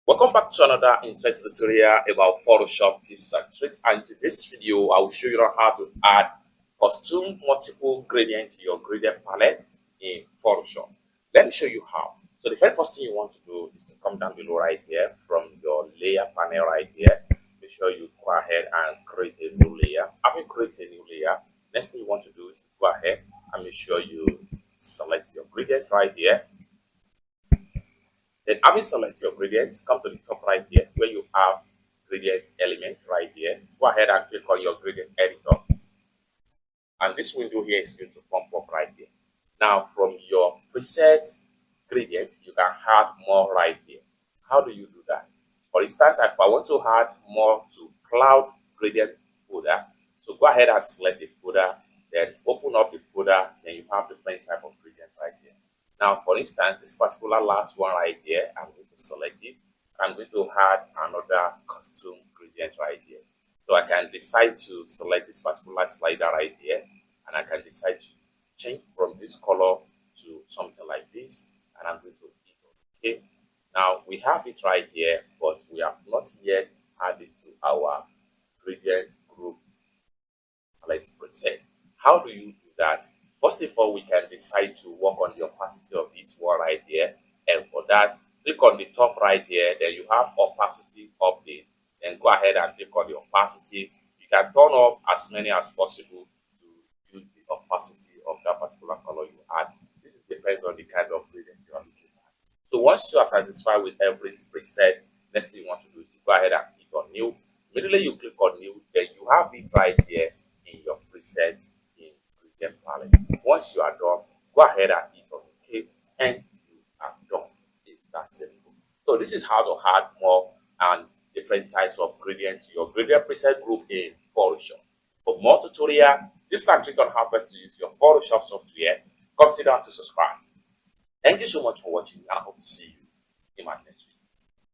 Welcome back to another interesting tutorial about Photoshop tips and tricks. And in this video, I will show you how to add custom multiple gradients to your gradient palette in Photoshop. Let me show you how. So the first thing you want to do is to come down below right here from your layer panel right here. Make sure you go ahead and create a new layer. Having created a new layer, next thing you want to do is to go ahead and make sure you select your gradient right here. Then having selected your gradients, come to the top right here where you have gradient element right here. Go ahead and click on your gradient editor. And this window here is going to pump up right here. Now from your preset gradient, you can add more right here. How do you do that? For instance, if I want to add more to cloud gradient folder, so go ahead and select the folder, then open up the folder, then you have different type of gradient right here. Now, for instance, this particular last one right here, I'm going to select it. I'm going to add another custom gradient right here. So I can decide to select this particular slider right here, and I can decide to change from this color to something like this, and I'm going to hit OK. Now, we have it right here, but we have not yet added to our gradient group palette preset. How do you do that? First of all, we can decide to work on the opacity of this one right here. And for that, click on the top right here. Then you have opacity update. Then go ahead and click on the opacity. You can turn off as many as possible to reduce the opacity of that particular color you add. This depends on the kind of gradient you are looking at. So once you are satisfied with every preset, next thing you want to do is to go ahead and click on new. Immediately you click on new, then you have it right here in your preset palette. Once you are done, go ahead and hit on OK, and you are done. It's that simple. So this is how to add more and different types of gradients to your gradient preset group in Photoshop. For more tutorial tips and tricks on how best to use your Photoshop software, consider to subscribe. Thank you so much for watching, and I hope to see you in my next video.